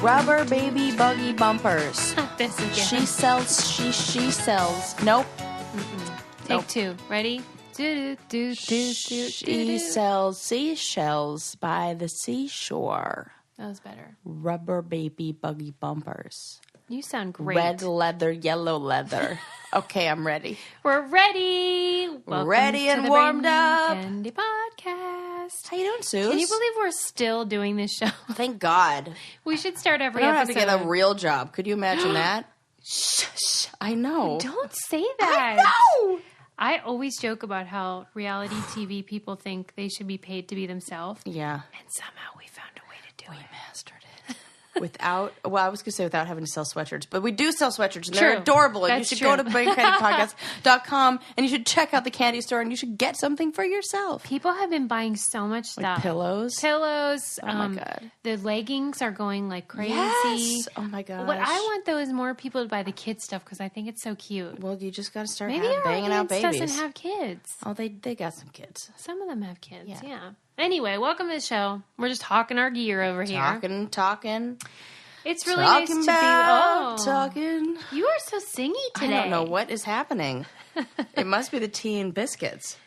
Rubber baby buggy bumpers. This again. She sells. Nope. Take two. Ready? She sells seashells by the seashore. That was better. Rubber baby buggy bumpers. You sound great. Red leather, yellow leather. Okay, I'm ready. We're ready. Welcome Ready to and the warmed Brain up. Candy Podcast. How you doing, Suze? Can you believe we're still doing this show? Thank God. We should start every I don't have episode. to get a real job. Could you imagine that? Shh. I know. Don't say that. I know. I always joke about how reality TV people think they should be paid to be themselves. Yeah. And somehow we found a way to do it. Mastered it. Without having to sell sweatshirts. But we do sell sweatshirts, and True. they're adorable. And That's you should true. go to BrainCandyPodcast.com, and you should check out the candy store, and you should get something for yourself. People have been buying so much stuff. Like pillows. Pillows. Oh, my God. The leggings are going like crazy. Yes. Oh, my gosh. What I want, though, is more people to buy the kids stuff because I think it's so cute. Well, you just got to start Maybe our banging out audience babies. doesn't have kids. Oh, they got some kids. Some of them have kids, Yeah. yeah. Anyway, welcome to the show. We're just hawking our gear over here. Talking. It's really nice to be... Talking. You are so singy today. I don't know what is happening. It must be the tea and biscuits.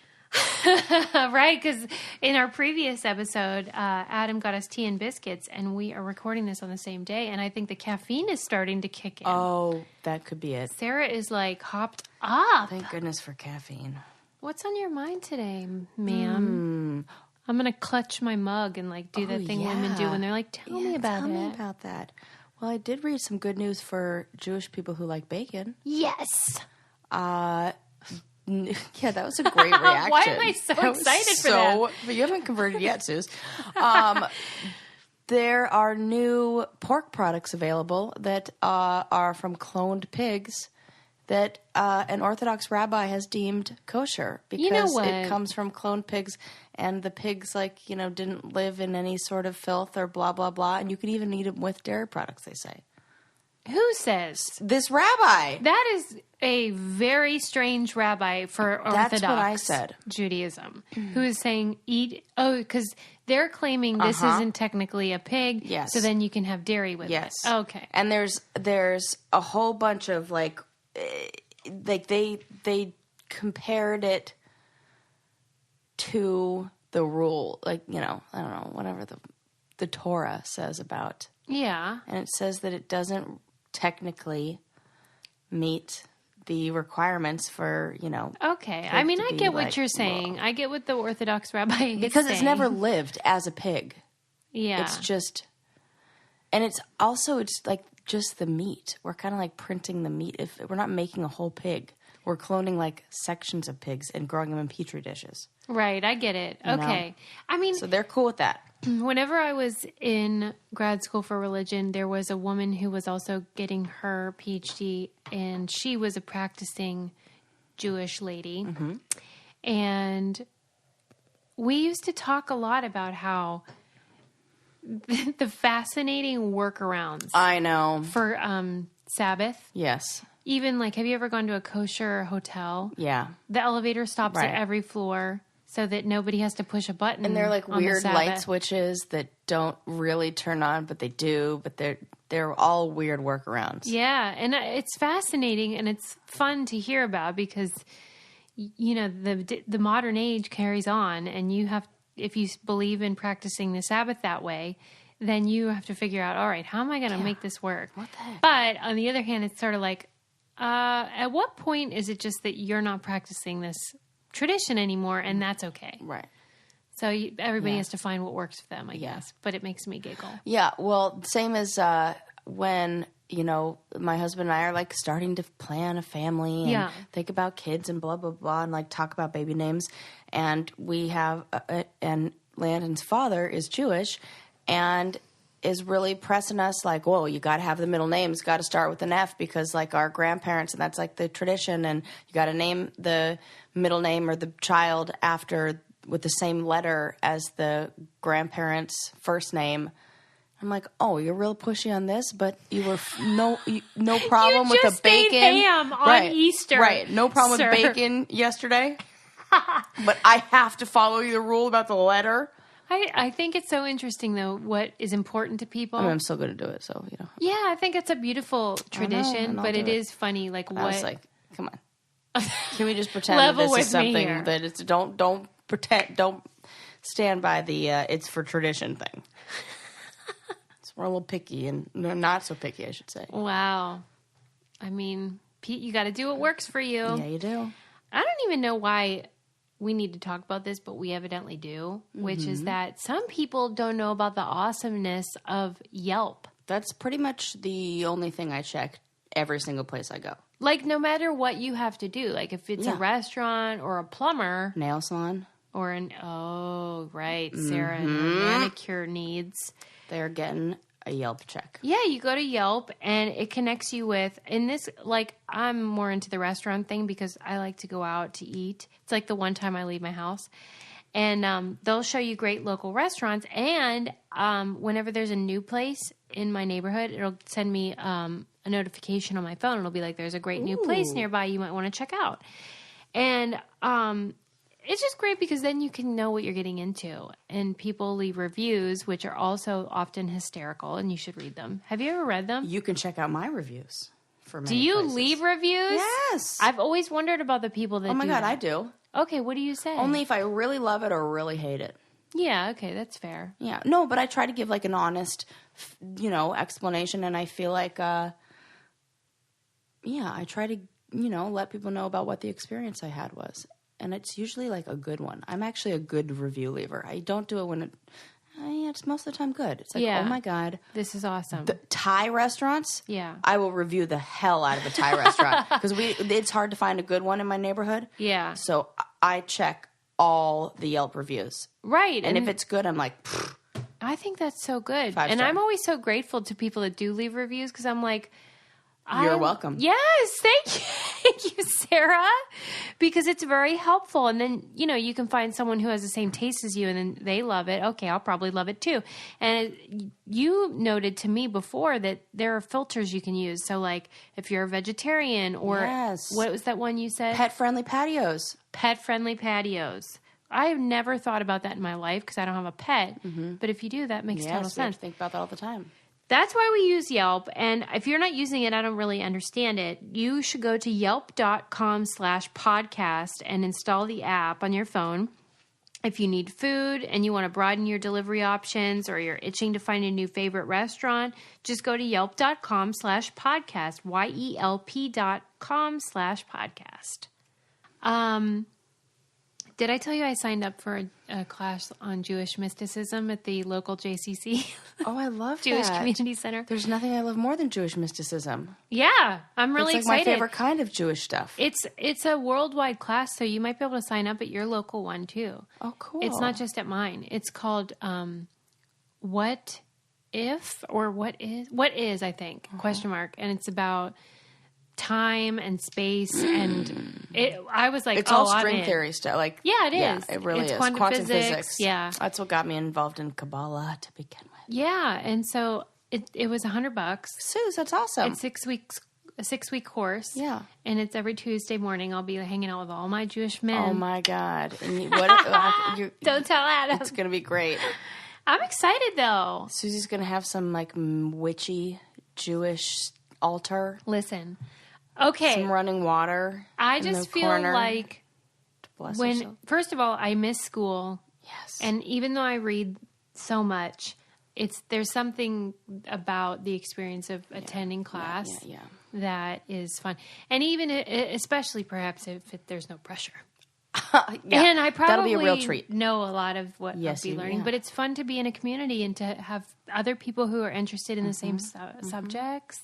Right, because in our previous episode, Adam got us tea and biscuits, and we are recording this on the same day, and I think the caffeine is starting to kick in. Oh, that could be it. Sarah is like hopped up. Thank goodness for caffeine. What's on your mind today, ma'am? I'm going to clutch my mug and like do that thing women do when they're like, tell me about Tell it. me about that. Well, I did read some good news for Jewish people who like bacon. Yes. Yeah, that was a great reaction. Why am I so excited for that? But you haven't converted yet, Suze. There are new pork products available that are from cloned pigs that an Orthodox rabbi has deemed kosher because You know what? it comes from cloned pigs, and the pigs, didn't live in any sort of filth or blah, blah, blah, and you could even eat them with dairy products, they say. Who says? This rabbi! That is a very strange rabbi for Orthodox That's what I said. Judaism, who is saying because they're claiming this isn't technically a pig, Yes. so then you can have dairy with Yes. it. Okay. And there's a whole bunch of they compared it to the rule, I don't know, whatever the Torah says about. Yeah. And it says that it doesn't technically meet the requirements for, Okay. I mean, to I be get what like you're saying. raw. I get what the Orthodox rabbi is because it's saying. never lived as a pig. Yeah. It's just, and it's like just the meat. We're kind of like printing the meat. If we're not making a whole pig, we're cloning like sections of pigs and growing them in petri dishes. Right. I get it. Okay. I mean, So they're cool with that. whenever I was in grad school for religion, there was a woman who was also getting her PhD, and she was a practicing Jewish lady. Mm-hmm. And we used to talk a lot about how the fascinating workarounds I know. for Sabbath. Yes. Even have you ever gone to a kosher hotel? Yeah. The elevator stops Right. at every floor so that nobody has to push a button. And they're like on the weird Sabbath. light switches that don't really turn on, but they do. But they're all weird workarounds. Yeah, and it's fascinating and it's fun to hear about because the modern age carries on, and if you believe in practicing the Sabbath that way, then you have to figure out, all right, how am I going to make this work? What the heck? But on the other hand, it's sort of like, at what point is it just that you're not practicing this tradition anymore, and that's okay? Right. So everybody has to find what works for them, I guess. But it makes me giggle. Yeah. Well, same as when my husband and I are starting to plan a family and think about kids and blah blah blah and talk about baby names, and we have and Landon's father is Jewish and is really pressing us whoa, you got to have the middle names, got to start with an F because our grandparents, and that's the tradition, and you got to name the middle name or the child after with the same letter as the grandparents' first name. I'm like, oh, you're real pushy on this, but you were no problem You with just the bacon. made ham on Easter, right? No problem sir. with bacon yesterday, but I have to follow the rule about the letter. I think it's so interesting, though, what is important to people. I mean, I'm still going to do it, so, you know. Yeah, I think it's a beautiful tradition, but it is funny, like, what... I was like, come on. Can we just pretend that this is something that it's... Don't pretend... Don't stand by the it's for tradition thing. We're a little picky, and not so picky, I should say. Wow. I mean, Pete, you got to do what works for you. Yeah, you do. I don't even know why we need to talk about this, but we evidently do, which is that some people don't know about the awesomeness of Yelp. That's pretty much the only thing I check every single place I go. Like, no matter what you have to do. Like, if it's a restaurant or a plumber. Nail salon. Or Sarah and her manicure needs. They're getting a Yelp check. Yeah, you go to Yelp and it connects you with, and this, like, I'm more into the restaurant thing because I like to go out to eat. It's like the one time I leave my house. And they'll show you great local restaurants. And whenever there's a new place in my neighborhood, it'll send me a notification on my phone. It'll be like, there's a great new place nearby you might want to check out. And it's just great because then you can know what you're getting into. And people leave reviews, which are also often hysterical, and you should read them. Have you ever read them? You can check out my reviews for many Do you places. leave reviews? Yes. I've always wondered about the people that do Oh my God, that. I do. Okay, what do you say? Only if I really love it or really hate it. Yeah, okay, that's fair. Yeah. No, but I try to give like an honest, explanation, and I feel like, I try to, let people know about what the experience I had was. And it's usually like a good one. I'm actually a good review leaver. I don't do it when it's most of the time good. It's like, oh my God. This is awesome. The Thai restaurants? Yeah. I will review the hell out of a Thai restaurant. Because it's hard to find a good one in my neighborhood. Yeah. So I check all the Yelp reviews. Right. And if it's good, I'm like, pfft. I think that's so good. 5-star. And I'm always so grateful to people that do leave reviews because I'm like, You're welcome. Yes, thank you. Thank you, Sarah. Because it's very helpful. And then, you can find someone who has the same taste as you and then they love it. Okay, I'll probably love it too. And you noted to me before that there are filters you can use. So like if you're a vegetarian or what was that one you said? Pet-friendly patios. Pet-friendly patios. I've never thought about that in my life because I don't have a pet. Mm-hmm. But if you do, that makes total sense. I have to think about that all the time. That's why we use Yelp. And if you're not using it, I don't really understand it. You should go to yelp.com/podcast and install the app on your phone. If you need food and you want to broaden your delivery options or you're itching to find a new favorite restaurant, just go to yelp.com/podcast, YELP.com/podcast. Did I tell you I signed up for a class on Jewish mysticism at the local JCC? Oh, I love Jewish that. Community Center. There's nothing I love more than Jewish mysticism. Yeah, I'm really excited. It's like excited. my favorite kind of Jewish stuff. It's a worldwide class, so you might be able to sign up at your local one too. Oh, cool. It's not just at mine. It's called What If or What Is, I think, question mark. And it's about time and space and I was like, it's all string theory stuff. Like, yeah, it is. Yeah, it really is. Quantum physics. Yeah. That's what got me involved in Kabbalah to begin with. Yeah. And so it was $100. Suze, that's awesome. It's a 6-week course. Yeah. And it's every Tuesday morning. I'll be hanging out with all my Jewish men. Oh my God. And Don't tell Adam. It's going to be great. I'm excited though. Susie's going to have some like witchy Jewish altar. Listen. Okay. Some running water. I just feel like herself. First of all, I miss school. Yes. And even though I read so much, there's something about the experience of attending class that is fun. And even, especially perhaps if there's no pressure. And I probably that'll be a real treat. Know a lot of what I'll be learning. But it's fun to be in a community and to have other people who are interested in the same subjects.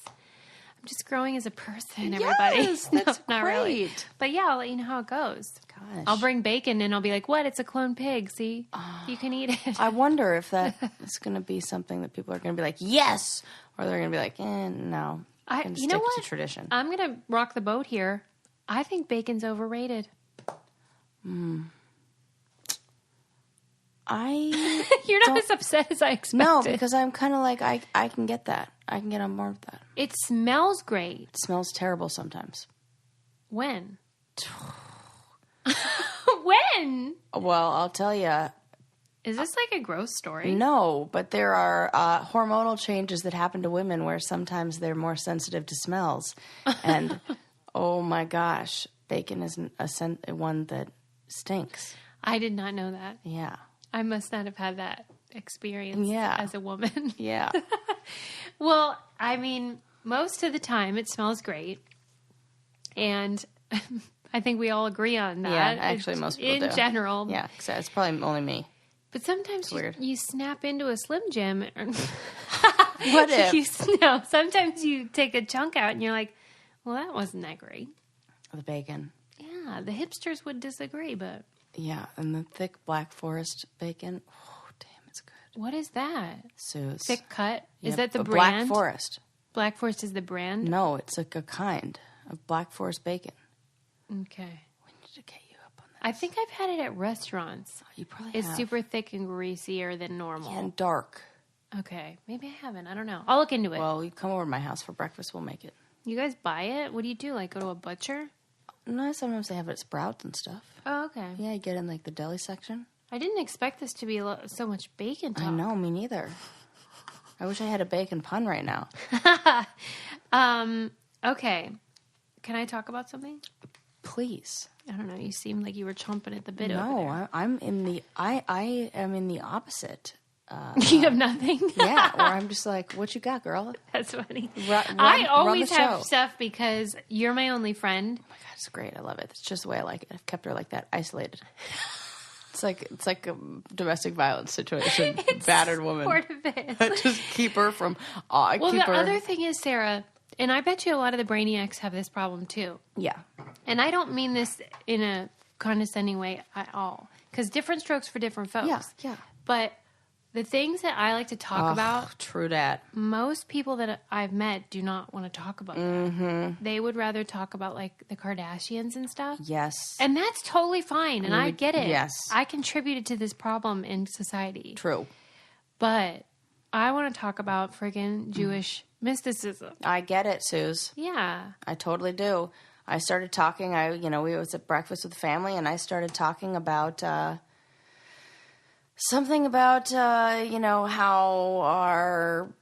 Just growing as a person, everybody. Yes, that's not great. Really. But yeah, I'll let you know how it goes. Gosh. I'll bring bacon and I'll be like, what? It's a clone pig. See? You can eat it. I wonder if that is going to be something that people are going to be like, yes! Or they're going to be like, no. You know what? To tradition. I'm going to rock the boat here. I think bacon's overrated. You're not as upset as I expected. No, because I'm kind of like, I can get that. I can get on board with that. It smells great. It smells terrible sometimes. When? When? Well, I'll tell you, Is this like a gross story? No, but there are hormonal changes that happen to women where sometimes they're more sensitive to smells. And, oh my gosh, bacon is one that stinks. I did not know that. Yeah. I must not have had that experience as a woman. Yeah. Well, I mean, most of the time it smells great. And I think we all agree on that. Yeah, actually most people do. In general. Yeah, because it's probably only me. But sometimes you snap into a Slim Jim. What if? Sometimes you take a chunk out and you're like, well, that wasn't that great. The bacon. Yeah, the hipsters would disagree, but... Yeah, and the thick Black Forest bacon. Oh, damn, it's good. What is that? Suze. Thick cut? Yep. Is that the brand? Black Forest. Black Forest is the brand? No, it's like a kind of Black Forest bacon. Okay. We need to get you up on that. I think I've had it at restaurants. You probably It's have. super thick and greasier than normal. Yeah, and dark. Okay. Maybe I haven't. I don't know. I'll look into it. Well, you come over to my house for breakfast, we'll make it. You guys buy it? What do you do? Like go to a butcher? No, sometimes they have it at Sprouts and stuff. Oh, okay. Yeah, you get in like the deli section. I didn't expect this to be so much bacon talk. I know, me neither. I wish I had a bacon pun right now. Okay. Can I talk about something? Please. I don't know. You seemed like you were chomping at the bit over there. No, I'm in the. I am in the opposite. You have nothing? Yeah, or I'm just like, what you got, girl? That's funny. I always have stuff because you're my only friend. Oh my God, it's great. I love it. It's just the way I like it. I've kept her like that, isolated. It's like a domestic violence situation. Battered woman. Sort of is. I just keep her from. Other thing is, Sarah, and I bet you a lot of the brainiacs have this problem too. Yeah. And I don't mean this in a condescending way at all, because different strokes for different folks. Yeah. But the things that I like to talk about, true that. most people that I've met do not want to talk about that. They would rather talk about like the Kardashians and stuff. Yes. And that's totally fine. And I get it. Yes. I contributed to this problem in society. True. But I want to talk about friggin' Jewish mysticism. I get it, Suze. Yeah. I totally do. I started talking, we was at breakfast with the family, and I started talking about something about, how our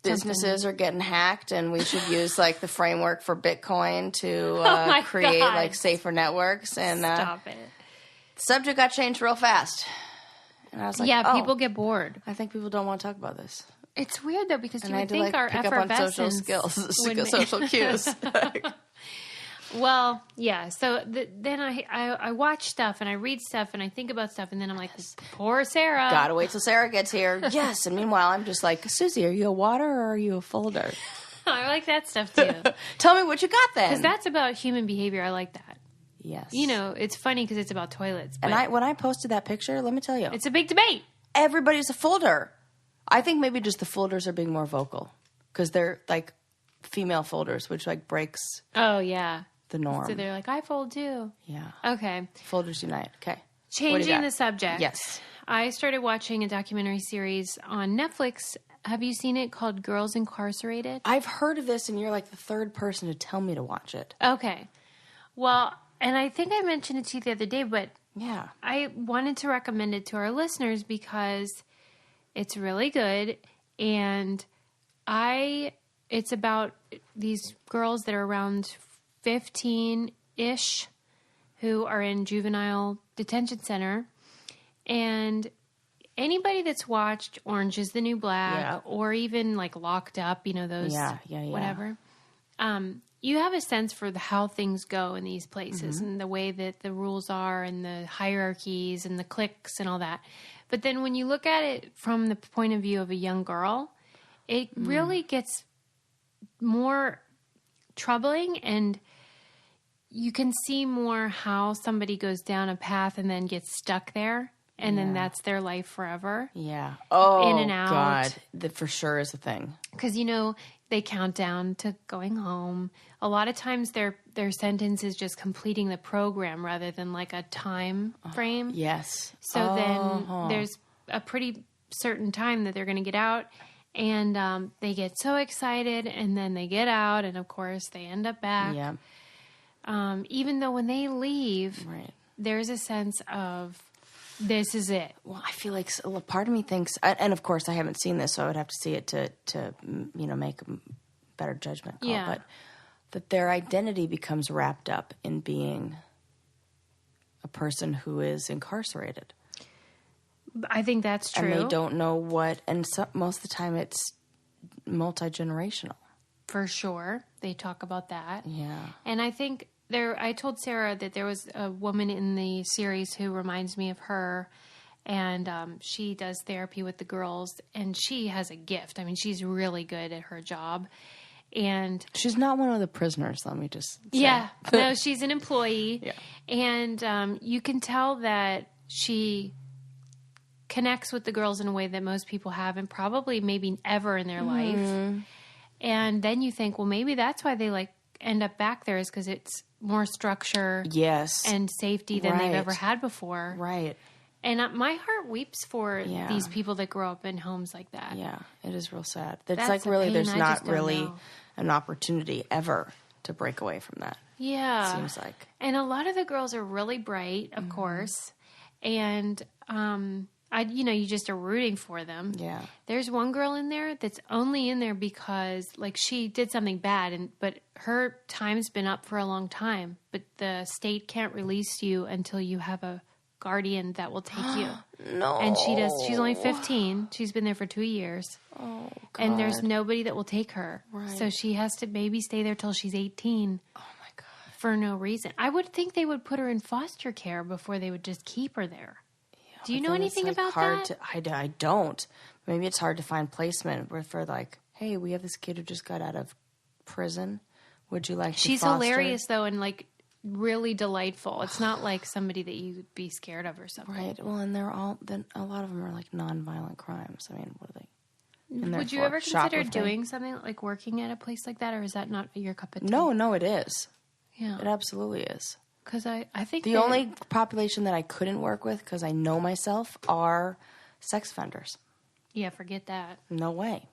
businesses are getting hacked, and we should use, like, the framework for Bitcoin to create, like, safer networks. And Stop it. The subject got changed real fast. And I was like, people get bored. I think people don't want to talk about this. It's weird, though, because you would to, think our pick up on social effervescence skills, social cues. Well, yeah. So then I watch stuff and I read stuff and I think about stuff and then I'm like, poor Sarah. Gotta wait till Sarah gets here. Yes. And meanwhile, I'm just like, Susie, are you a water or are you a folder? I like that stuff too. Tell me what you got then. Because that's about human behavior. I like that. Yes. It's funny because it's about toilets. But and when I posted that picture, let me tell you. It's a big debate. Everybody's a folder. I think maybe just the folders are being more vocal because they're like female folders, which like breaks. Oh, yeah. The norm. So they're like, I fold too. Yeah. Okay. Folders unite. Okay. Changing the subject. Yes. I started watching a documentary series on Netflix. Have you seen it called Girls Incarcerated? I've heard of this, and you're like the third person to tell me to watch it. Okay. Well, and I think I mentioned it to you the other day, but yeah, I wanted to recommend it to our listeners because it's really good, and it's about these girls that are around 15-ish who are in juvenile detention center. And anybody that's watched Orange is the New Black or even like Locked Up, those whatever, you have a sense for how things go in these places and the way that the rules are and the hierarchies and the cliques and all that. But then when you look at it from the point of view of a young girl, it really gets more troubling, and you can see more how somebody goes down a path and then gets stuck there, and then that's their life forever. Yeah. Oh, in and out. God. That for sure is a thing. Because, they count down to going home. A lot of times their sentence is just completing the program rather than like a time frame. Yes. So then there's a pretty certain time that they're going to get out. And they get so excited, and then they get out, and of course they end up back. Yeah. Even though when they leave, there's a sense of this is it. Well, I feel like part of me thinks, and of course I haven't seen this, so I would have to see it to make a better judgment call. Yeah. But that their identity becomes wrapped up in being a person who is incarcerated. I think that's true. And they don't know what, and most of the time it's multi-generational. For sure. They talk about that. Yeah. And I think I told Sarah that there was a woman in the series who reminds me of her, and she does therapy with the girls, and she has a gift. I mean, she's really good at her job. And she's not one of the prisoners, let me just say. Yeah. No, she's an employee. Yeah. And you can tell that she connects with the girls in a way that most people haven't, probably maybe ever in their life. And then you think, well, maybe that's why they end up back there, is because it's more structure, yes, and safety than they've ever had before. Right. And my heart weeps for these people that grow up in homes like that. Yeah, it is real sad. It's That's like really, there's not really know. an opportunity ever to break away from that. Yeah. It seems like. And a lot of the girls are really bright, of course. And, you just are rooting for them. Yeah. There's one girl in there that's only in there because, she did something bad, but her time's been up for a long time. But the state can't release you until you have a guardian that will take you. No. And she's only 15. She's been there for 2 years. Oh, God. And there's nobody that will take her. Right. So she has to maybe stay there till she's 18. Oh, my God. For no reason. I would think they would put her in foster care before they would just keep her there. Yeah, do you know anything about that? I don't. Maybe it's hard to find placement for hey, we have this kid who just got out of prison. Would you like to She's foster? hilarious, though, and really delightful. It's not like somebody that you'd be scared of or something. Right. Well, and then a lot of them are nonviolent crimes. I mean, what are they? Would you ever consider doing something like working at a place like that, or is that not your cup of tea? No, it is. Yeah. It absolutely is. Because I think the only population that I couldn't work with, because I know myself, are sex offenders. Yeah, forget that. No way.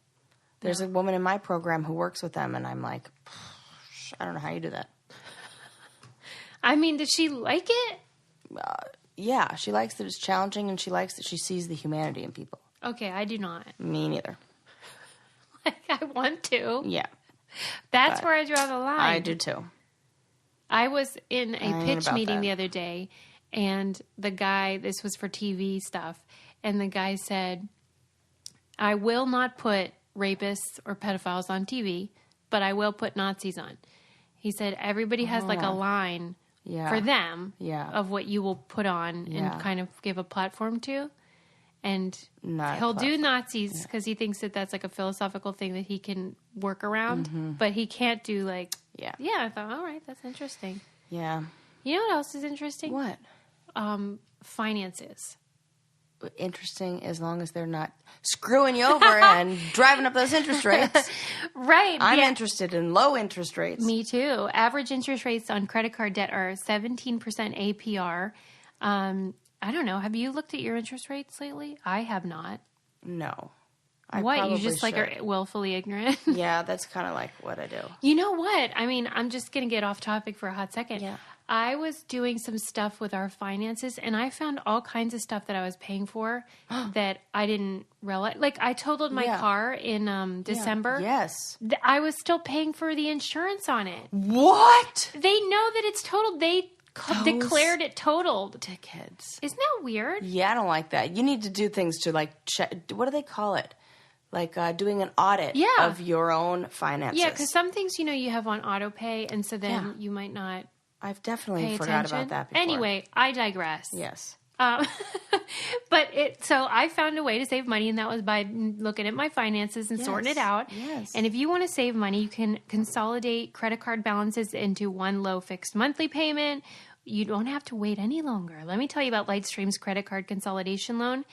There's a woman in my program who works with them, and I'm like, I don't know how you do that. I mean, did she like it? Yeah, she likes that it's challenging, and she likes that she sees the humanity in people. Okay, I do not. Me neither. I want to. Yeah. That's where I draw the line. I do too. I was in a pitch meeting the other day, and the guy, this was for TV stuff, and the guy said, I will not put rapists or pedophiles on TV, but I will put Nazis on. He said, everybody has a line for them of what you will put on and kind of give a platform to. And he'll do Nazis because he thinks that that's a philosophical thing that he can work around, but he can't do I thought, all right, that's interesting. Yeah. You know what else is interesting? What? Finances. Interesting as long as they're not screwing you over and driving up those interest rates. Right. I'm interested in low interest rates. Me too. Average interest rates on credit card debt are 17% APR. I don't know. Have you looked at your interest rates lately? I have not. No. What? You just are willfully ignorant? Yeah, that's kind of what I do. You know what? I mean, I'm just going to get off topic for a hot second. Yeah. I was doing some stuff with our finances, and I found all kinds of stuff that I was paying for that I didn't realize. I totaled my car in December. Yes. I was still paying for the insurance on it. What? They know that it's totaled. They declared it totaled. Dickheads. Isn't that weird? Yeah, I don't like that. You need to do things to check. What do they call it? Doing an audit of your own finances. Yeah, because some things, you have on auto pay, and so then you might not. I've definitely forgot about that before. Anyway, I digress. Yes. But so I found a way to save money, and that was by looking at my finances and sorting it out. Yes. And if you want to save money, you can consolidate credit card balances into one low fixed monthly payment. You don't have to wait any longer. Let me tell you about Lightstream's credit card consolidation loan.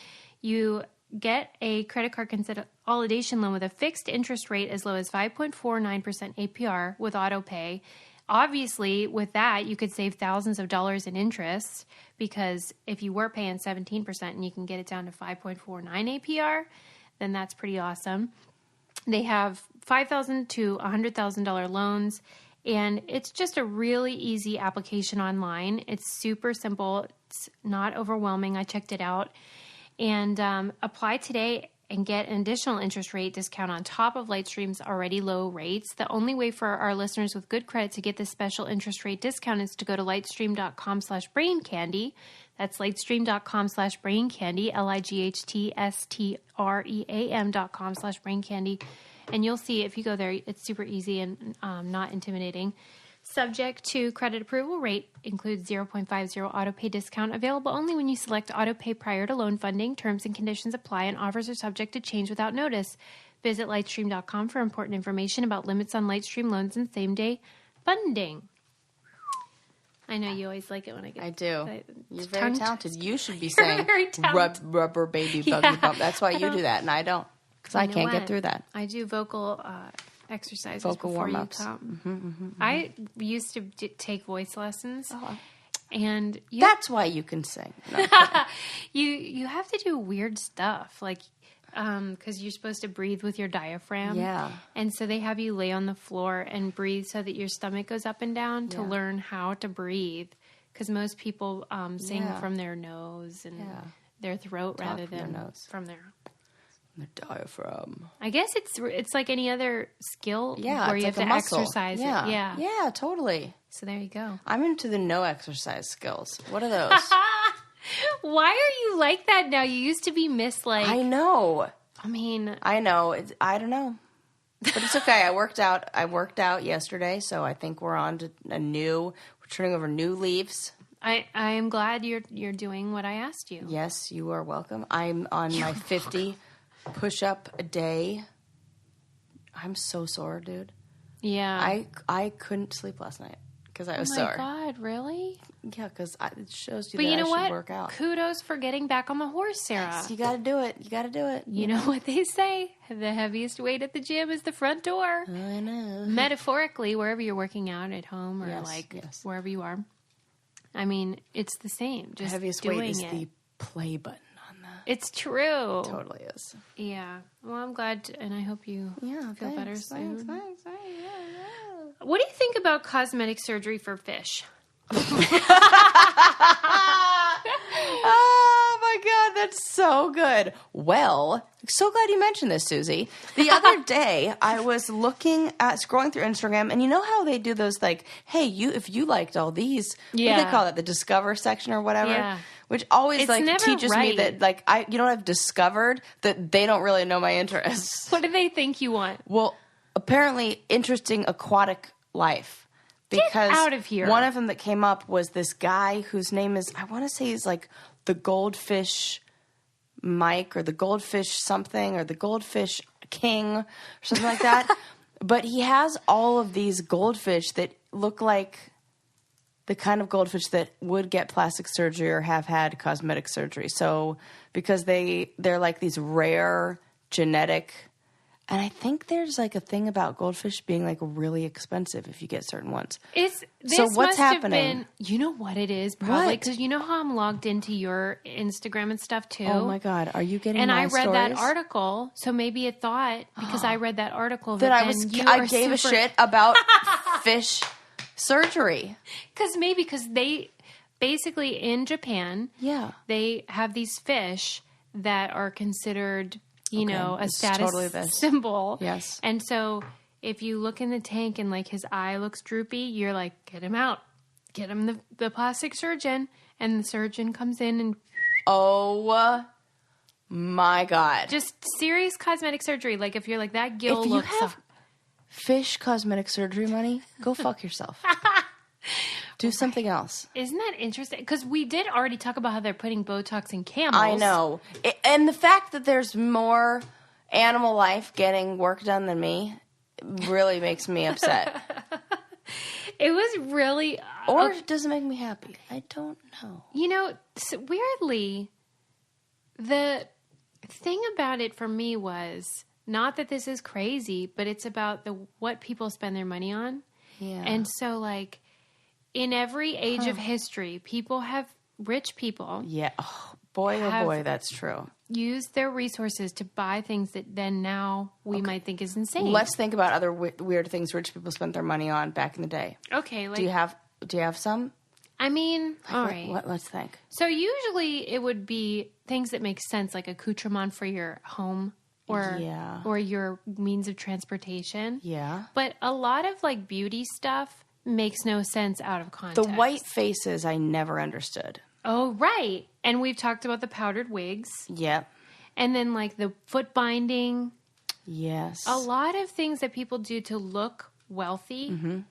You get a credit card consolidation loan with a fixed interest rate as low as 5.49% APR with auto pay. Obviously, with that, you could save thousands of dollars in interest because if you were paying 17% and you can get it down to 5.49 APR, then that's pretty awesome. They have $5,000 to $100,000 loans, and it's just a really easy application online. It's super simple. It's not overwhelming. I checked it out. And apply today and get an additional interest rate discount on top of Lightstream's already low rates. The only way for our listeners with good credit to get this special interest rate discount is to go to lightstream.com/braincandy. That's lightstream.com/braincandy, lightstream.com/braincandy. And you'll see if you go there, it's super easy and not intimidating. Subject to credit approval. Rate includes 0.50 auto pay discount. Available only when you select auto pay prior to loan funding. Terms and conditions apply, and offers are subject to change without notice. Visit lightstream.com for important information about limits on Lightstream loans and same-day funding. I know you always like it when I get... I do. You're very talented. You should be saying rubber baby buggy bump. That's why you do that, and I don't, because I can't get through that. I do vocal... exercises vocal before warm-ups. You come. I used to take voice lessons, and that's why you can sing. No, you have to do weird stuff, like because you're supposed to breathe with your diaphragm. Yeah, and so they have you lay on the floor and breathe so that your stomach goes up and down to learn how to breathe. Because most people sing from their nose and their throat rather than their nose. From their the diaphragm. I guess it's like any other skill where you have to muscle. exercise it. Yeah. Yeah, totally. So there you go. I'm into the no exercise skills. What are those? Why are you like that now? You used to be I know. I mean... I know. I don't know. But it's okay. I worked out yesterday, so I think we're on to we're turning over new leaves. I am glad you're doing what I asked you. Yes, you are welcome. I'm on my 50 push-up a day. I'm so sore, dude. Yeah. I couldn't sleep last night because I was sore. Oh, my God, really? Yeah, because it shows you but that you know I should what? work out. Kudos for getting back on the horse, Sarah. Yes, you got to do it. You got to do it. You know what they say? The heaviest weight at the gym is the front door. I know. Metaphorically, wherever you're working out, at home or wherever you are. I mean, it's the same. Just the heaviest doing weight is it. the play button on that. It's true. It totally is. Yeah. Well, I'm glad, and I hope you feel better soon. Thanks. What do you think about cosmetic surgery for fish? Oh my God, that's so good. Well, so glad you mentioned this, Susie. The other day, I was scrolling through Instagram, and you know how they do those, like, hey, if you liked all these, what do they call it, the Discover section or whatever? Yeah. Which always teaches me that I've discovered that they don't really know my interests. What do they think you want? Well, apparently interesting aquatic life. Because get out of here. One of them that came up was this guy whose name is, I want to say he's like the Goldfish Mike or the Goldfish something or the Goldfish King or something like that. But he has all of these goldfish that look like the kind of goldfish that would get plastic surgery or have had cosmetic surgery. So because they're like these rare genetic, and I think there's like a thing about goldfish being like really expensive if you get certain ones. So what's happening? You know what it is? Probably because you know how I'm logged into your Instagram and stuff too. Oh my God, are you getting? And my I read stories? that article, so maybe it thought because I read that article that I gave a shit about fish surgery. Because they basically in Japan, they have these fish that are considered, a status symbol. Yes. And so if you look in the tank and like his eye looks droopy, you're like, get him out. Get him the plastic surgeon. And the surgeon comes in and... Oh my God. Just serious cosmetic surgery. Like if you're like, that gill looks... If you have fish cosmetic surgery money, go fuck yourself. Do something else. Isn't that interesting? Because we did already talk about how they're putting Botox in camels. I know. And the fact that there's more animal life getting work done than me really makes me upset. It was really... Or it doesn't make me happy. I don't know. Weirdly, the thing about it for me was not that this is crazy, but it's about what people spend their money on. Yeah. And so, like... In every age of history, rich people. Yeah. Oh boy, that's true. Use their resources to buy things that then now we might think is insane. Let's think about other weird things rich people spent their money on back in the day. Okay. Like, do you have some? I mean, all right. Let's think. So usually it would be things that make sense, like accoutrement for your home or your means of transportation. Yeah. But a lot of like beauty stuff makes no sense out of context. The white faces I never understood. Oh, right. And we've talked about the powdered wigs. Yep. And then like the foot binding. Yes. A lot of things that people do to look wealthy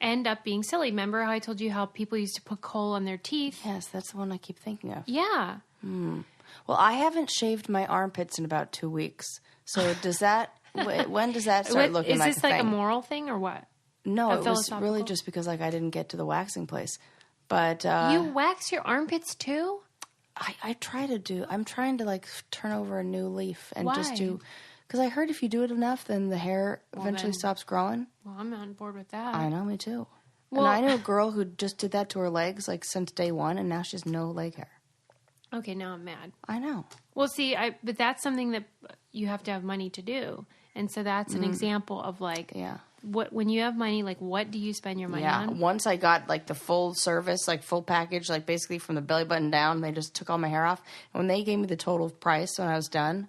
end up being silly. Remember how I told you how people used to put coal on their teeth? Yes, that's the one I keep thinking of. Yeah. Well, I haven't shaved my armpits in about 2 weeks. So does that, when does that start looking like a thing? Is this like a moral thing or what? No, it was really just because like I didn't get to the waxing place. But you wax your armpits too? I'm trying to like turn over a new leaf and Why? just do, because I heard if you do it enough, then the hair eventually stops growing. Well, I'm on board with that. I know, me too. Well, and I knew a girl who just did that to her legs like since day one, and now she has no leg hair. Okay, now I'm mad. I know. Well, see, but that's something that you have to have money to do, and so that's an example of like, when you have money, like what do you spend your money on? Once I got like the full service, like full package, like basically from the belly button down, they just took all my hair off. And when they gave me the total price when I was done,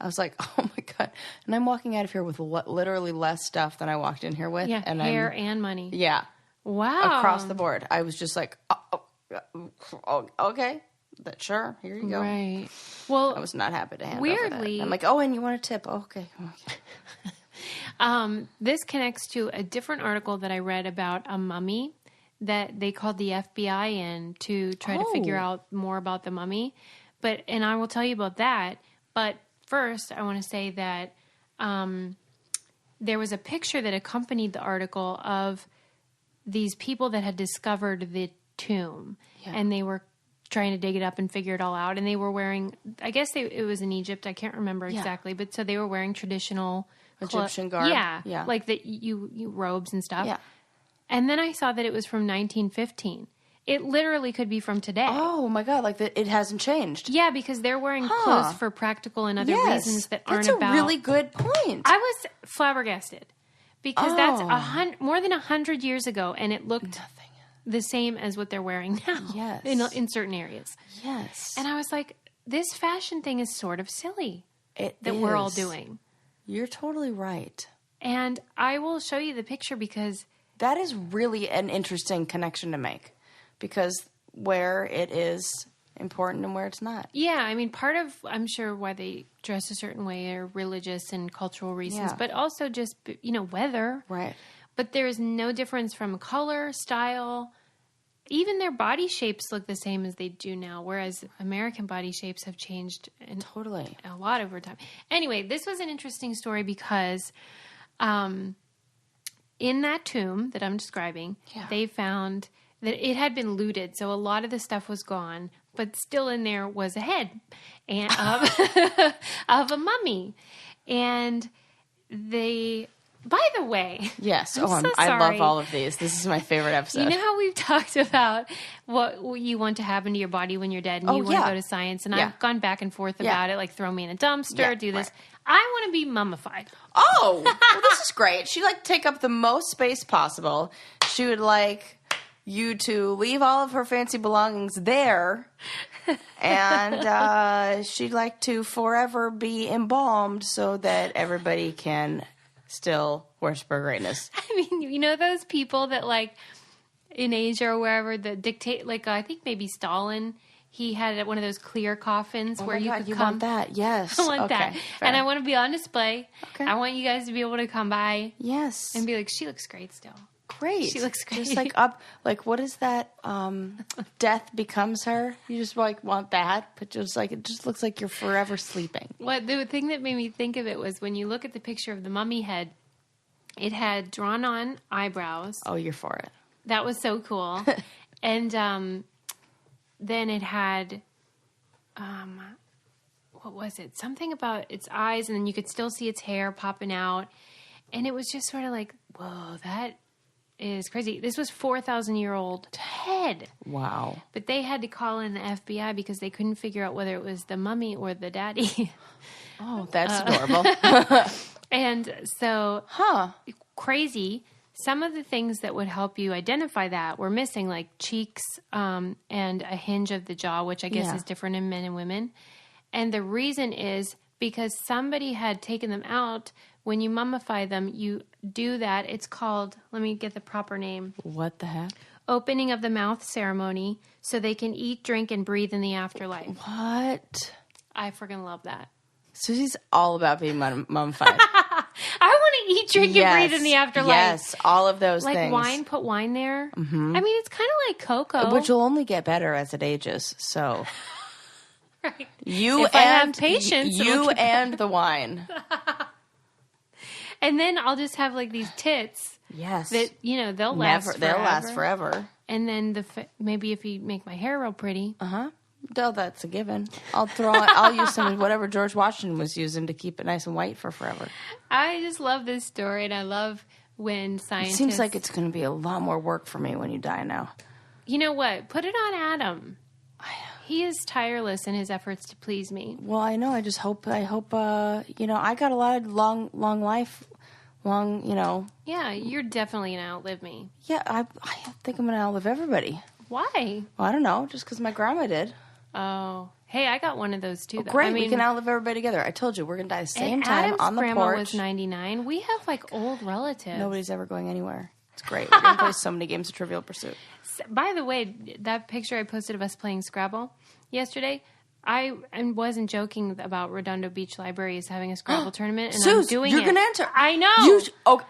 I was like, oh my God. And I'm walking out of here with literally less stuff than I walked in here with. Yeah, and hair and money. Yeah. Wow. Across the board. I was just like, oh, okay. Sure, here you go. Right. Well, I was not happy to hand weirdly, over that. I'm like, oh, and you want a tip? Oh, okay. This connects to a different article that I read about a mummy that they called the FBI in to try to figure out more about the mummy. And I will tell you about that. But first, I want to say that there was a picture that accompanied the article of these people that had discovered the tomb, and they were trying to dig it up and figure it all out. And they were wearing, I guess it was in Egypt. I can't remember exactly, but so they were wearing traditional Egyptian garb. Yeah. Like you robes and stuff. Yeah. And then I saw that it was from 1915. It literally could be from today. Oh my God. Like it hasn't changed. Yeah, because they're wearing clothes for practical and other reasons that aren't about. That's a really good point. I was flabbergasted because that's more than 100 years ago, and it looked the same as what they're wearing now. Yes. In certain areas. Yes. And I was like, this fashion thing is sort of silly that we're all doing. You're totally right. And I will show you the picture because that is really an interesting connection to make, because where it is important and where it's not. Yeah, I mean, part of, I'm sure, why they dress a certain way are religious and cultural reasons, but also just, weather. Right. But there is no difference from color, style. Even their body shapes look the same as they do now, whereas American body shapes have changed totally a lot over time. Anyway, this was an interesting story because in that tomb that I'm describing, they found that it had been looted, so a lot of the stuff was gone, but still in there was a head and of a mummy. And they... By the way, yes. I love all of these. This is my favorite episode. You know how we've talked about what you want to happen to your body when you're dead, and you want to go to science, and I've gone back and forth about it, like throw me in a dumpster, do this. Right. I want to be mummified. Oh, well, this is great. She'd like take up the most space possible. She would like you to leave all of her fancy belongings there, and she'd like to forever be embalmed so that everybody can still worship her greatness. I mean, those people that like in Asia or wherever that dictate, like I think maybe Stalin, he had one of those clear coffins where you could come. Want that? Yes. I want that. Fair. And I want to be on display. Okay. I want you guys to be able to come by. Yes. And be like, she looks great still. Great. She looks great. Just what is that? Death becomes her. You just like want that, but just like it just looks like you're forever sleeping. What the thing that made me think of it was when you look at the picture of the mummy head, it had drawn on eyebrows. Oh, you're for it. That was so cool. And then it had what was it? Something about its eyes, and then you could still see its hair popping out, and it was just sort of like, whoa, that is crazy. This was 4,000-year-old head. Wow. But they had to call in the FBI because they couldn't figure out whether it was the mummy or the daddy. Oh, that's adorable. And so, crazy. some of the things that would help you identify that were missing, like cheeks and a hinge of the jaw, which I guess is different in men and women. And the reason is because somebody had taken them out. When you mummify them, you do that. It's called, let me get the proper name. What the heck? Opening of the mouth ceremony, so they can eat, drink, and breathe in the afterlife. What? I freaking love that. Susie's all about being mummified. I want to eat, drink, and breathe in the afterlife. Yes, all of those things. Like wine, put wine there. Mm-hmm. I mean, it's kind of like cocoa. Which will only get better as it ages, so... Right. If I have patience, you and the wine. And then I'll just have like these tits. Yes. That, they'll last forever. They'll last forever. And then maybe if you make my hair real pretty. Uh-huh. That's a given. I'll use some of whatever George Washington was using to keep it nice and white for forever. I just love this story, and I love when scientists... It seems like it's going to be a lot more work for me when you die now. You know what? Put it on Adam. He is tireless in his efforts to please me. Well, I know. I hope, I got a lot of long life, Yeah, you're definitely going to outlive me. Yeah, I think I'm going to outlive everybody. Why? Well, I don't know. Just because my grandma did. Oh. Hey, I got one of those too. Oh, great. We can outlive everybody together. I told you, we're going to die the same time Adam's on the grandma porch. was 99. We have like old relatives. Nobody's ever going anywhere. It's great. We're going to play so many games of Trivial Pursuit. By the way, that picture I posted of us playing Scrabble yesterday, I wasn't joking about Redondo Beach Library is having a Scrabble tournament, and Suze, I'm doing you're it. You're going to enter. I know.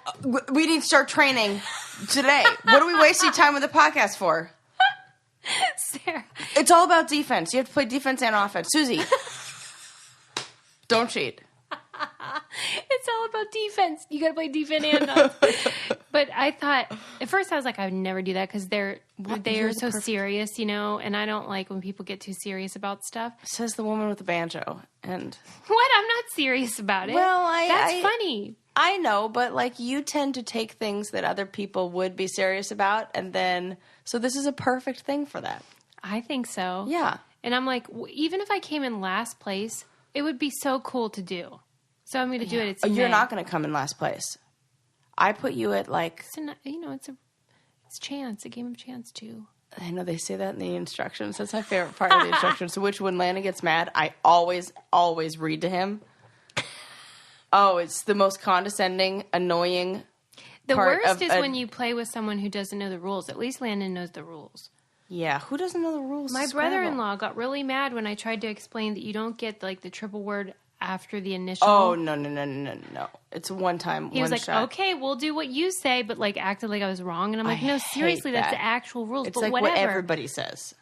We need to start training today. What are we wasting time with the podcast for? Sarah. It's all about defense. You have to play defense and offense. Susie, don't cheat. It's all about defense. You got to play defense and offense. But I thought, at first I was like, I would never do that because they're so serious, and I don't like when people get too serious about stuff. Says the woman with the banjo. And what? I'm not serious about it. Well, that's funny. I know, but you tend to take things that other people would be serious about, and then so this is a perfect thing for that. I think so. Yeah. And I'm like, even if I came in last place, it would be so cool to do. So I'm going to do it. You're not going to come in last place. I put you at it's chance, a game of chance too. I know they say that in the instructions. That's my favorite part of the instructions. So which when Lana gets mad, I always read to him. Oh, it's the most condescending, annoying. The worst is when you play with someone who doesn't know the rules. At least Landon knows the rules. Yeah, who doesn't know the rules? My brother-in-law got really mad when I tried to explain that you don't get the triple word after the initial. Oh, no. It's a one-time, He was like, shot. Okay, we'll do what you say, but acted like I was wrong. And I'm like, no, seriously, that's the actual rules. It's but like whatever. what everybody says.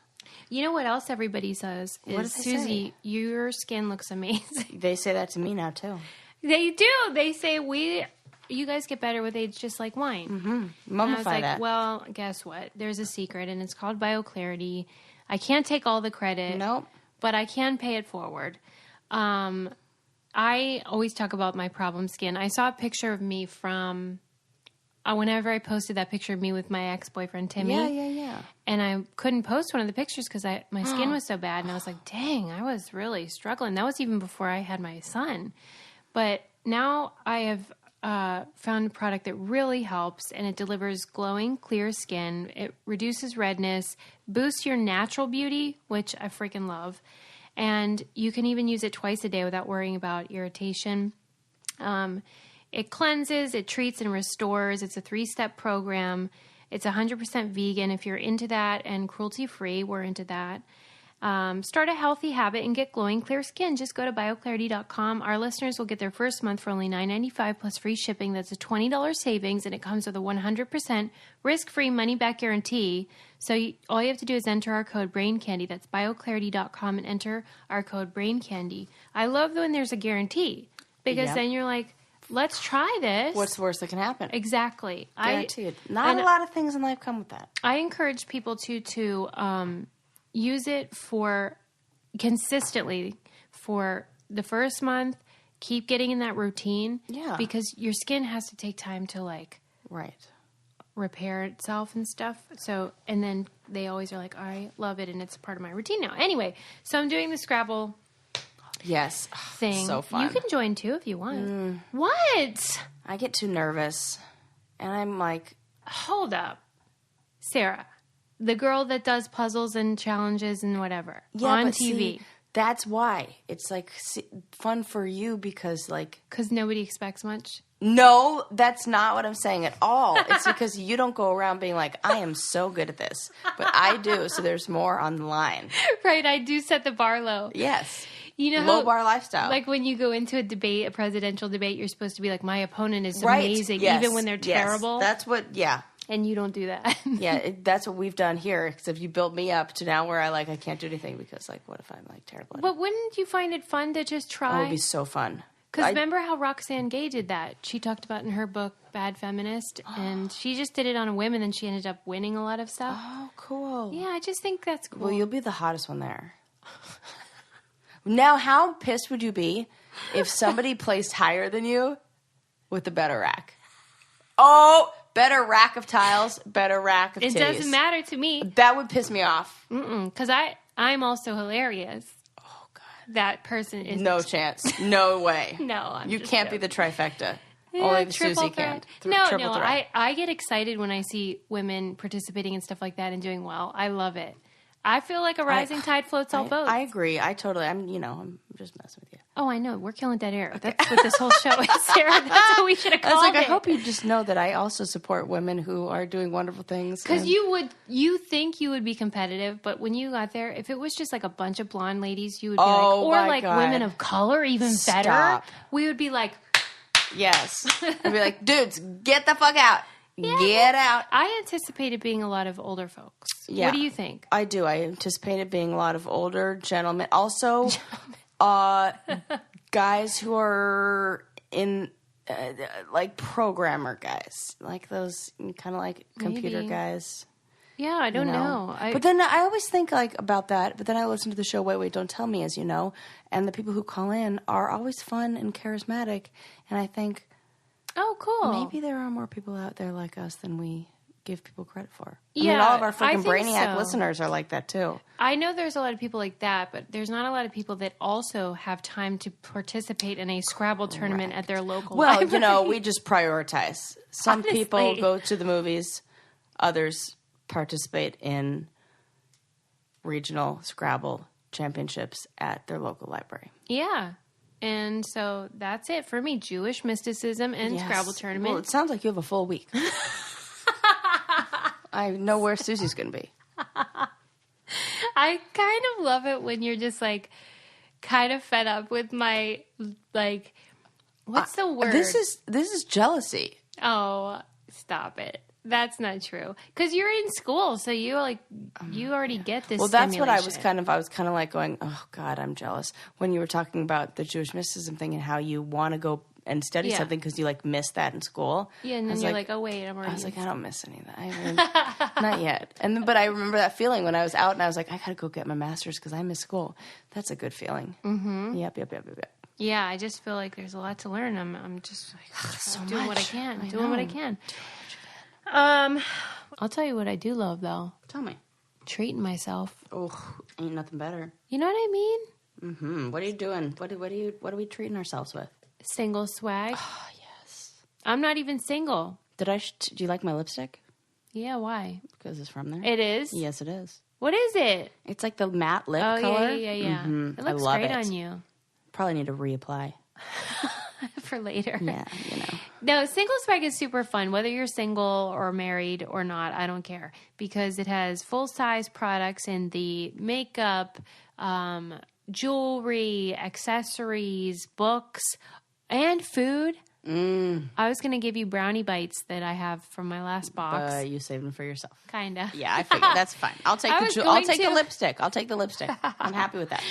You know what else everybody says? What is, does they Susie, say? Your skin looks amazing. They say that to me now, too. They do. They say you guys get better with age just like wine. Mm-hmm. Mummify and I was like, that. Well, guess what? There's a secret, and it's called BioClarity. I can't take all the credit. Nope. But I can pay it forward. I always talk about my problem skin. I saw a picture of me from whenever I posted that picture of me with my ex-boyfriend, Timmy. Yeah. And I couldn't post one of the pictures because my skin was so bad. And I was like, dang, I was really struggling. That was even before I had my son. But now I have found a product that really helps, and it delivers glowing, clear skin. It reduces redness, boosts your natural beauty, which I freaking love. And you can even use it twice a day without worrying about irritation. It cleanses, it treats, and restores. It's a 3-step program. It's 100% vegan. If you're into that, and cruelty-free, we're into that. Start a healthy habit and get glowing, clear skin. Just go to bioclarity.com. Our listeners will get their first month for only $9.95 plus free shipping. That's a $20 savings, and it comes with a 100% risk-free money-back guarantee. So all you have to do is enter our code BRAINCANDY. That's bioclarity.com and enter our code BRAINCANDY. I love when there's a guarantee because then you're like, let's try this. What's the worst that can happen? Exactly. Guaranteed. Not a lot of things in life come with that. I encourage people to use it for consistently for the first month. Keep getting in that routine. Yeah. Because your skin has to take time to right. repair itself and stuff. So, and then they always are like, I love it, and it's part of my routine now. Anyway, so I'm doing the Scrabble thing. So fun. You can join too if you want. What? I get too nervous. And I'm like... Hold up. Sarah, the girl that does puzzles and challenges and whatever on TV. See, that's why. It's like fun for you because like... Because nobody expects much? No, that's not what I'm saying at all. It's because you don't go around being like, I am so good at this. But I do, so there's more on the line. Right, I do set the bar low. Yes. You know, low bar lifestyle. Like when you go into a debate, a presidential debate, you're supposed to be like, my opponent is amazing, even when they're terrible. That's what, And you don't do that. That's what we've done here. Except you built me up to now where I can't do anything because like, what if I'm like terrible? But wouldn't you find it fun to just try? Oh, it would be so fun. Because remember how Roxane Gay did that? She talked about in her book, Bad Feminist, and she just did it on a whim, and then she ended up winning a lot of stuff. Oh, cool. Yeah, I just think that's cool. Well, you'll be the hottest one there. Now, how pissed would you be if somebody placed higher than you with a better rack? Oh, better rack of tiles, better rack of titties. It doesn't matter to me. That would piss me off. Because I'm also hilarious. That person is... No chance. No way. No, you can't be the trifecta. Yeah, only the Susie can. No, I get excited when I see women participating in stuff like that and doing well. I love it. I feel like a rising tide floats all boats. I agree. I'm just messing with you. Oh, I know. We're killing dead air. That's what this whole show is, Sarah. That's what we should have called it. I hope you just know that I also support women who are doing wonderful things. Because you think you would be competitive, but when you got there, if it was just like a bunch of blonde ladies, you would be women of color, even better. We would be like... Yes. I'd be like, dudes, get the fuck out. Yeah. Get out. I anticipated being a lot of older folks. Yeah. What do you think? I do. I anticipated being a lot of older gentlemen. Also, guys who are in, like, programmer guys. Like those kind of like computer guys. Yeah, I don't know. But then I always think like about that. But then I listen to the show, Wait, Don't Tell Me, as you know. And the people who call in are always fun and charismatic. And I think... Oh, cool. Maybe there are more people out there like us than we give people credit for. I mean, all of our freaking Brainiac listeners are like that, too. I know there's a lot of people like that, but there's not a lot of people that also have time to participate in a Scrabble tournament at their local library. We just prioritize. Some people go to the movies. Others participate in regional Scrabble championships at their local library. Yeah. And so that's it for me. Jewish mysticism and Scrabble tournament. Well, it sounds like you have a full week. I know where Susie's going to be. I kind of love it when you're just like kind of fed up with my like what's the word? This is jealousy. Oh, stop it. That's not true. Because you're in school, so you already get this. Well, that's what I was kind of like going, oh God, I'm jealous when you were talking about the Jewish mysticism thing and how you want to go and study something because you like missed that in school. Yeah, and then you're like, oh wait, I'm already. I was like, I don't miss any of that. Not yet. But I remember that feeling when I was out and I was like, I gotta go get my master's because I miss school. That's a good feeling. Mm-hmm. Yep. Yeah, I just feel like there's a lot to learn. I'm just like doing what I can. I'll tell you what I do love though. Tell me. Treating myself. Oh, ain't nothing better. You know what I mean? Mm-hmm. What are you doing? What are we treating ourselves with? Single swag. Oh, yes. I'm not even single. Do you like my lipstick? Yeah, why? Because it's from there. It is? Yes, it is. What is it? It's like the matte lip color. Yeah. Mm-hmm. It looks great on you. Probably need to reapply. For later. Yeah, No, single swag is super fun. Whether you're single or married or not, I don't care. Because it has full-size products in the makeup, jewelry, accessories, books, and food. I was going to give you brownie bites that I have from my last box. You saved them for yourself. Kind of. Yeah, I figured. That's fine. I'll take the lipstick. I'll take the lipstick. I'm happy with that.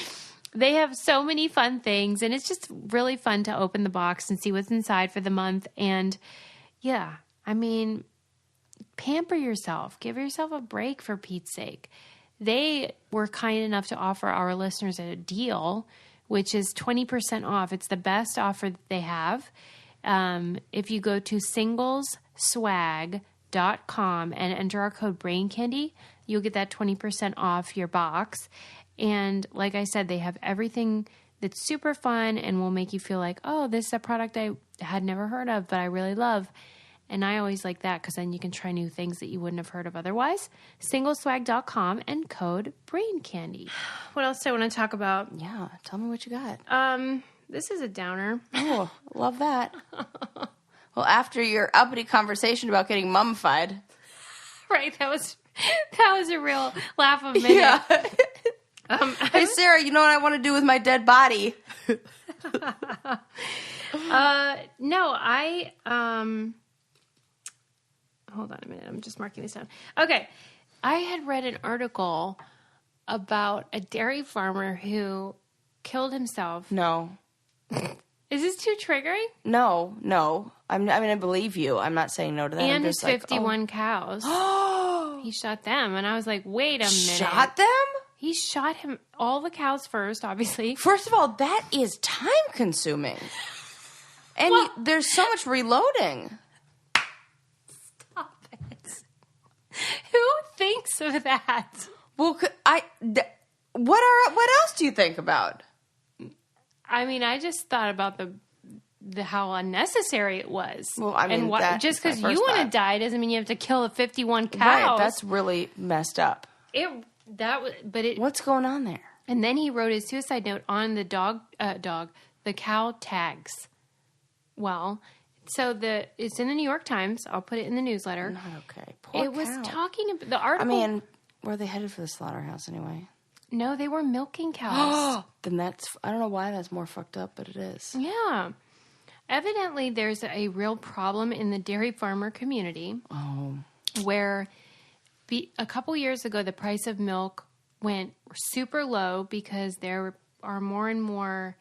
They have so many fun things, and it's just really fun to open the box and see what's inside for the month. And yeah, I mean, pamper yourself. Give yourself a break for Pete's sake. They were kind enough to offer our listeners a deal, which is 20% off. It's the best offer that they have. If you go to singleswag.com and enter our code BRAINCANDY, you'll get that 20% off your box. And like I said, they have everything that's super fun and will make you feel like, oh, this is a product I had never heard of, but I really love. And I always like that because then you can try new things that you wouldn't have heard of otherwise. Singleswag.com and code BRAINCANDY. What else do I want to talk about? Yeah, tell me what you got. This is a downer. Oh, love that. Well, after your uppity conversation about getting mummified. Right, that was a real laugh of a minute. Yeah. Hey, Sarah, you know what I want to do with my dead body? No, hold on a minute. I'm just marking this down. Okay. I had read an article about a dairy farmer who killed himself. No. Is this too triggering? No. I believe you. I'm not saying no to that. And I'm his just 51 cows. He shot them. And I was like, wait a minute. Shot them? He shot all the cows first, obviously. First of all, that is time consuming. And there's so much reloading. Stop it. Who thinks of that? Well, what else do you think about? I mean, I just thought about the how unnecessary it was. Well, I mean, just because you want to die doesn't mean you have to kill the 51 cows. Right, that's really messed up. What's going on there? And then he wrote his suicide note on the the cow tags. Well, so it's in the New York Times. I'll put it in the newsletter. Not okay. Poor cow. Was talking about the article. I mean, were they headed for the slaughterhouse anyway? No, they were milking cows. Then I don't know why that's more fucked up, but it is. Yeah. Evidently, there's a real problem in the dairy farmer community. Oh. Where a couple years ago, the price of milk went super low because there are more and more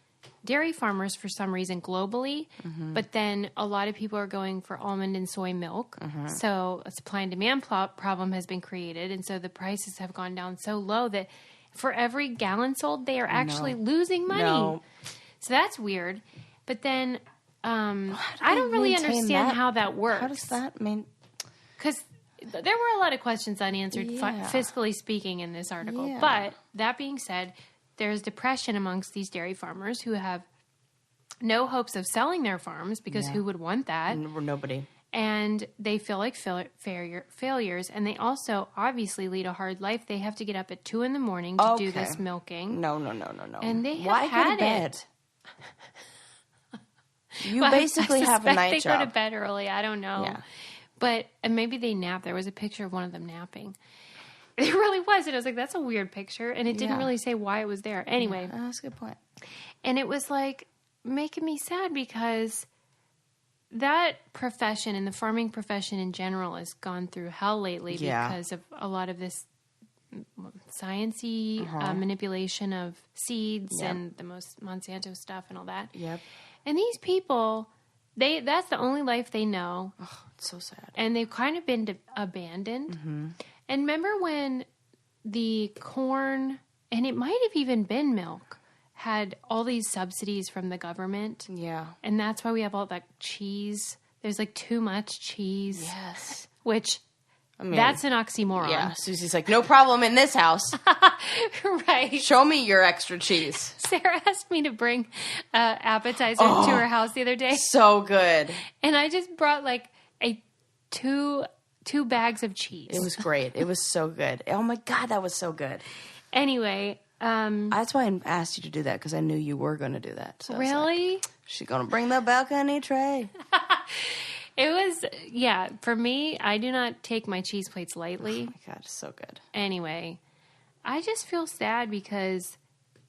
dairy farmers for some reason globally. Mm-hmm. But then a lot of people are going for almond and soy milk. Mm-hmm. So a supply and demand problem has been created. And so the prices have gone down so low that for every gallon sold, they are actually losing money. No. So that's weird. But then I don't really understand how that works. How does that mean? Because there were a lot of questions unanswered, fiscally speaking, in this article. Yeah. But that being said, there's depression amongst these dairy farmers who have no hopes of selling their farms because who would want that? Nobody. And they feel like failures. And they also obviously lead a hard life. They have to get up at 2 a.m. to do this milking. No. And they have had it. You basically have a night job. They go to bed early. I don't know. Yeah. But maybe they nap. There was a picture of one of them napping. It really was. And I was like, that's a weird picture. And it didn't really say why it was there. Anyway. Yeah, that's a good point. And it was like making me sad because that profession and the farming profession in general has gone through hell lately because of a lot of this science-y manipulation of seeds and the most Monsanto stuff and all that. Yep. And these people, that's the only life they know. Oh, it's so sad. And they've kind of been abandoned. Mm-hmm. And remember when the corn, and it might have even been milk, had all these subsidies from the government? Yeah. And that's why we have all that cheese. There's like too much cheese. Yes. Which, that's an oxymoron. Yeah. Susie's like, no problem in this house. Right. Show me your extra cheese. Sarah asked me to bring appetizer to her house the other day. So good. And I just brought like two bags of cheese. It was great. It was so good. Oh my God, that was so good. Anyway. That's why I asked you to do that, because I knew you were going to do that. So really? Like, she's going to bring the balcony tray. It was, for me, I do not take my cheese plates lightly. Oh my God, it's so good. Anyway, I just feel sad because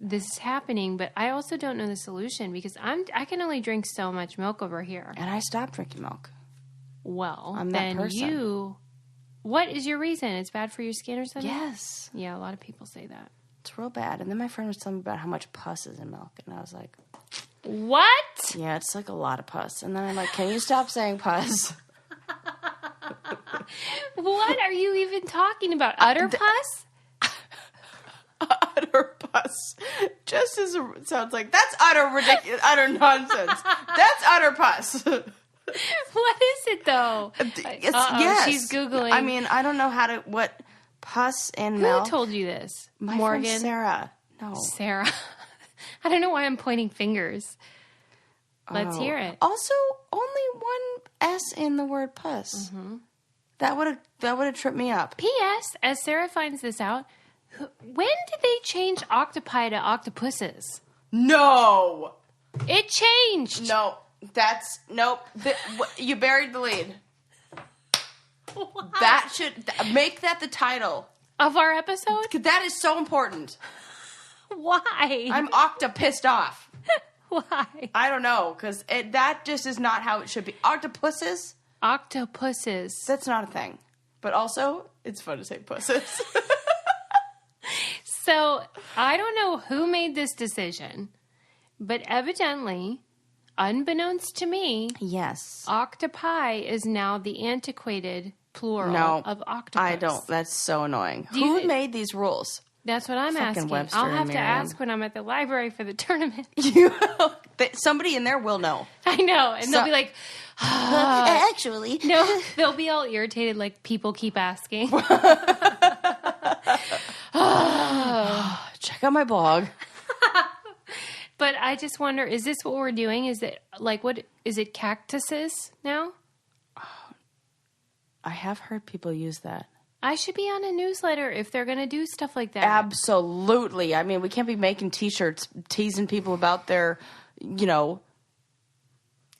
this is happening, but I also don't know the solution because I can only drink so much milk over here. And I stopped drinking milk. Well, I'm that person. What is your reason? It's bad for your skin or something? Yes. Yeah, a lot of people say that. It's real bad. And then my friend was telling me about how much pus is in milk. And I was like, what? Yeah, it's like a lot of pus. And then I'm like, can you stop saying pus? What are you even talking about? Utter pus? Utter pus. Just as it sounds like, that's utter ridiculous, utter nonsense. That's utter pus. What is it, though? Yes. She's Googling. I mean, I don't know what pus and milk. Who told you this? My Morgan? friend Sarah. No. Sarah. I don't know why I'm pointing fingers. Let's hear it. Also, only one S in the word puss. Mm-hmm. That would have tripped me up. P.S. As Sarah finds this out, when did they change octopi to octopuses? No. It changed. No. Nope. You buried the lead. What? That should make that the title of our episode. That is so important. Why? I'm pissed off. Why? I don't know, because that just is not how it should be. Octopuses. That's not a thing. But also, it's fun to say pusses. So, I don't know who made this decision, but evidently, unbeknownst to me, yes, octopi is now the antiquated plural of octopus. I don't. That's so annoying. Who made these rules? That's what I'm asking. Webster I'll have to ask when I'm at the library for the tournament. Somebody in there will know. I know. And they'll be like, actually. No, they'll be all irritated like people keep asking. Check out my blog. But I just wonder, is this what we're doing? Is it like, what is it, cactuses now? I have heard people use that. I should be on a newsletter if they're going to do stuff like that. Absolutely. I mean, we can't be making T-shirts teasing people about their,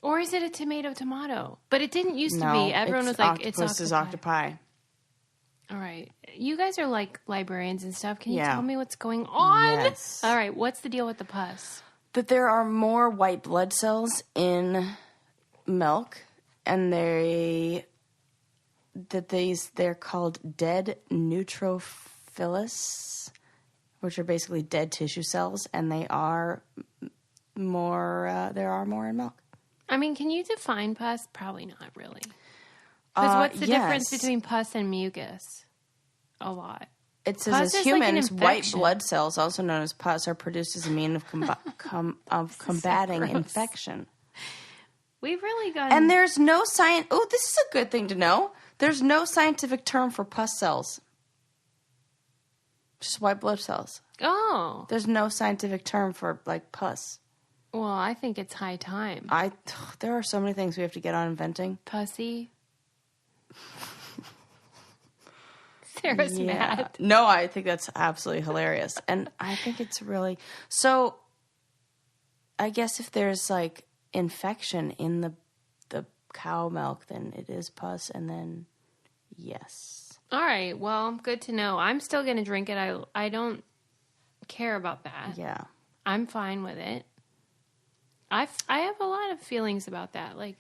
Or is it a tomato? But it didn't used to be. Everyone was like, it's octopi. Is octopi. All right. You guys are like librarians and stuff. Can you tell me what's going on? Yes. All right. What's the deal with the pus? That there are more white blood cells in milk, and they're called dead neutrophils, which are basically dead tissue cells, and they are more. There are more in milk. I mean, can you define pus? Probably not really. Because what's the difference between pus and mucus? A lot. It says as humans, white blood cells, also known as pus, are produced as a means of combating infection. We've really got. And there's no science. Oh, this is a good thing to know. There's no scientific term for pus cells. Just white blood cells. Oh. There's no scientific term for like pus. Well, I think it's high time. There are so many things we have to get on inventing. Pussy. Sarah's mad. No, I think that's absolutely hilarious. And I think it's really... So, I guess if there's, like, infection in the cow milk, then it is pus, and then, yes. All right. Well, good to know. I'm still going to drink it. I don't care about that. Yeah. I'm fine with it. I have a lot of feelings about that, like,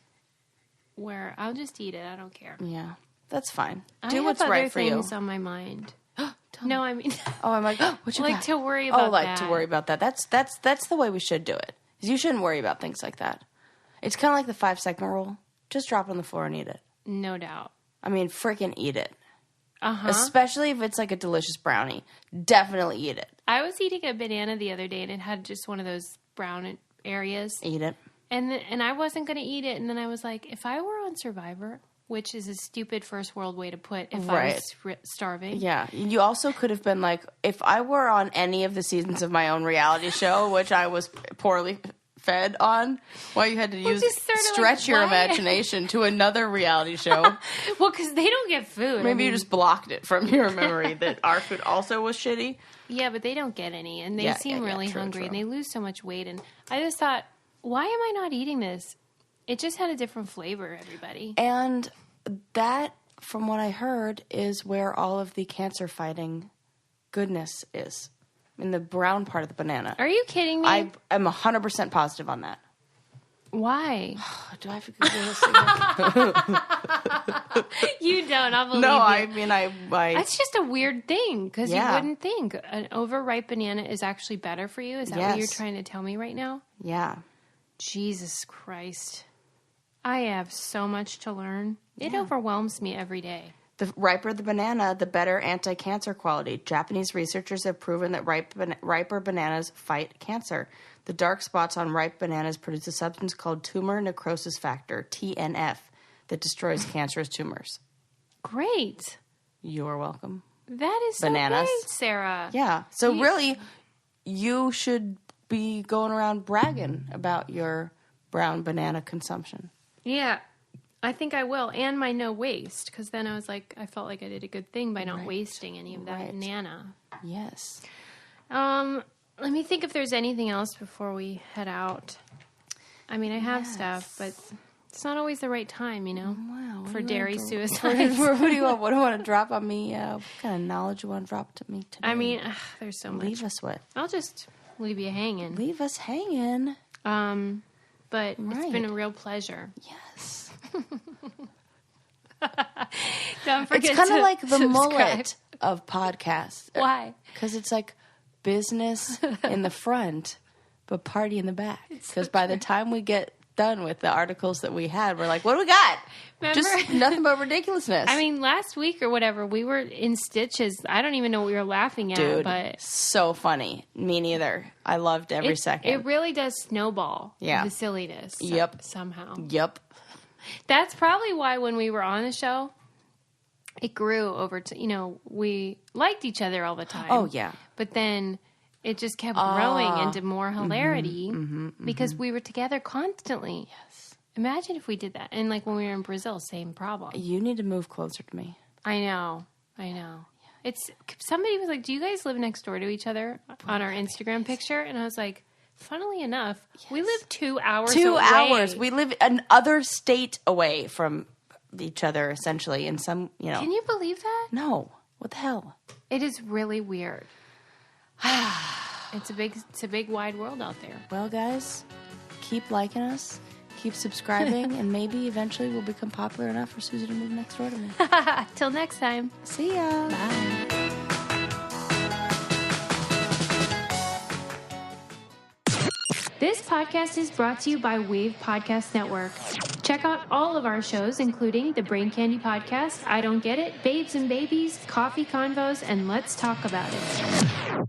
where I'll just eat it. I don't care. Yeah. That's fine. Do what's right for you. I have other things on my mind. No, I mean... Oh, I'm like, what you got? To worry about that. To worry about that. That's the way we should do it. You shouldn't worry about things like that. It's kind of like the 5-second rule. Just drop it on the floor and eat it. No doubt. I mean, freaking eat it. Uh-huh. Especially if it's like a delicious brownie. Definitely eat it. I was eating a banana the other day, and it had just one of those brown areas. Eat it. And I wasn't going to eat it, and then I was like, if I were on Survivor... Which is a stupid first world way to put if I was starving. Yeah. You also could have been like, if I were on any of the seasons of my own reality show, which I was poorly fed on, well, you had to stretch your imagination to another reality show. Well, because they don't get food. Maybe you just blocked it from your memory that our food also was shitty. Yeah, but they don't get any. And they seem really hungry. And they lose so much weight. And I just thought, why am I not eating this? It just had a different flavor, everybody. And that, from what I heard, is where all of the cancer-fighting goodness is. In the brown part of the banana. Are you kidding me? I am 100% positive on that. Why? Do I have to Google this again? You don't. I'll believe you. No, I mean, That's just a weird thing, because you wouldn't think. An overripe banana is actually better for you? Is that what you're trying to tell me right now? Yeah. Jesus Christ. I have so much to learn. It overwhelms me every day. The riper the banana, the better anti-cancer quality. Japanese researchers have proven that riper bananas fight cancer. The dark spots on ripe bananas produce a substance called tumor necrosis factor, TNF, that destroys cancerous tumors. Great. You're welcome. That is so great, Sarah. Yeah. So really, you should be going around bragging about your brown banana consumption. Yeah. I think I will. And my no waste. Because then I was like, I felt like I did a good thing by not wasting any of that Nana. Yes. Let me think if there's anything else before we head out. I mean, I have stuff, but it's not always the right time, Wow. For dairy suicide. What do you want to drop on me? What kind of knowledge you want to drop to me today? I mean, there's so much. Leave us what? I'll just leave you hanging. Leave us hanging. But it's been a real pleasure. Yes. Don't forget it's kind of like the subscribe. mullet of podcasts. Why? Because it's like business in the front, but party in the back. Because by the time we get done with the articles that we had, we're like, what do we got? Remember? Just nothing but ridiculousness. I mean, last week or whatever, we were in stitches. I don't even know what we were laughing at. Dude, but so funny. Me neither. I loved every second. It really does snowball. Yeah. The silliness. Yep. Somehow. Yep. That's probably why when we were on the show, it grew over to, we liked each other all the time. Oh, yeah. But then it just kept growing into more hilarity because we were together constantly. Yes. Imagine if we did that. And like when we were in Brazil, same problem. You need to move closer to me. I know. It's somebody was like, do you guys live next door to each other on our Instagram picture? And I was like, funnily enough, we live 2 hours away. 2 hours. We live another state away from each other, essentially, in some, Can you believe that? No. What the hell? It is really weird. It's a big wide world out there. Well, guys, keep liking us, keep subscribing, and maybe eventually we'll become popular enough for Susie to move next door to me. Till next time. See ya. Bye. This podcast is brought to you by Wave Podcast Network. Check out all of our shows, including the Brain Candy Podcast, I Don't Get It, Babes and Babies, Coffee Convos, and Let's Talk About It.